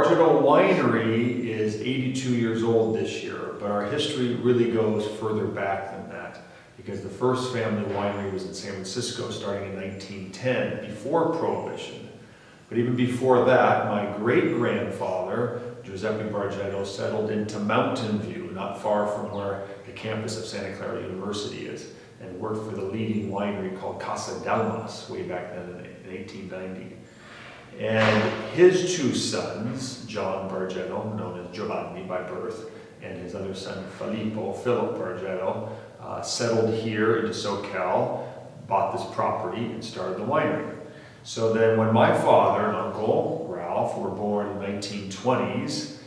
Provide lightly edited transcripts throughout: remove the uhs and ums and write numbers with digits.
Bargetto Winery is 82 years old this year, but our history really goes further back than that, because the first family winery was in San Francisco starting in 1910, before Prohibition. But even before that, my great-grandfather, Giuseppe Bargetto, settled into Mountain View, not far from where the campus of Santa Clara University is, and worked for the leading winery called Casa Delmas way back then in 1890. And his two sons, John Bargetto, known as Giovanni by birth, and his other son, Philip Bargetto, settled here into SoCal, bought this property, and started the winery. So then when my father and uncle, Ralph, were born in the 1920s,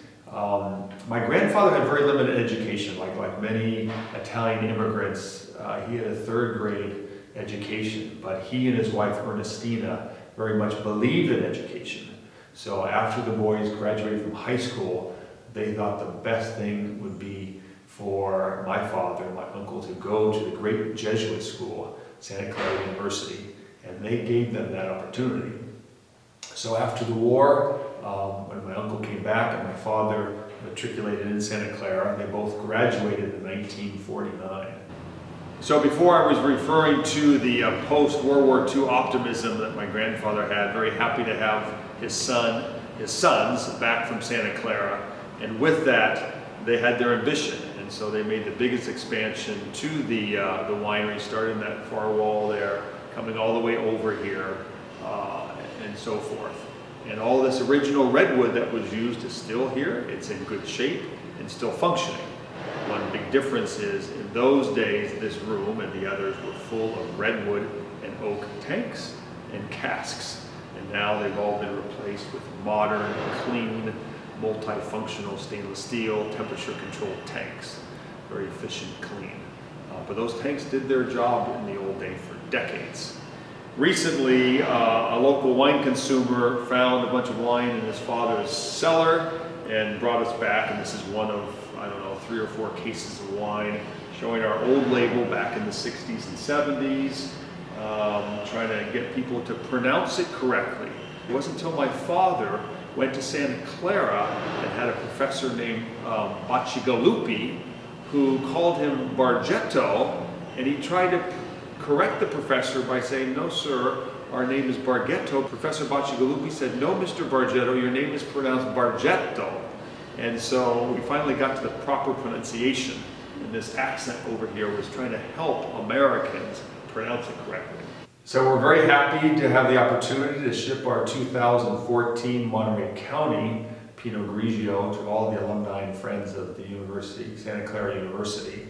my grandfather had very limited education, like many Italian immigrants. He had a third grade education, but he and his wife Ernestina very much believed in education. So after the boys graduated from high school, they thought the best thing would be for my father and my uncle to go to the great Jesuit school, Santa Clara University, and they gave them that opportunity. So after the war, when my uncle came back and my father matriculated in Santa Clara, they both graduated in 1949. So before I was referring to the post-World War II optimism that my grandfather had, very happy to have his sons back from Santa Clara, and with that, they had their ambition, and so they made the biggest expansion to the winery, starting that far wall there, coming all the way over here, and so forth. And all this original redwood that was used is still here. It's in good shape and still functioning. One big difference is, in those days, this room and the others were full of redwood and oak tanks and casks. And now they've all been replaced with modern, clean, multifunctional stainless steel, temperature-controlled tanks. Very efficient, clean. But those tanks did their job in the old day for decades. Recently, a local wine consumer found a bunch of wine in his father's cellar and brought us back, and this is one of, I don't know, 3 or 4 cases of wine showing our old label back in the 60s and 70s, trying to get people to pronounce it correctly. It wasn't until my father went to Santa Clara and had a professor named Bacigalupi who called him Bargetto, and he tried to correct the professor by saying, "No, sir, our name is Bargetto." Professor Bacigalupi said, "No, Mr. Bargetto, your name is pronounced Bargetto." And so we finally got to the proper pronunciation, and this accent over here was trying to help Americans pronounce it correctly. So we're very happy to have the opportunity to ship our 2014 Monterey County Pinot Grigio to all the alumni and friends of the university, Santa Clara University.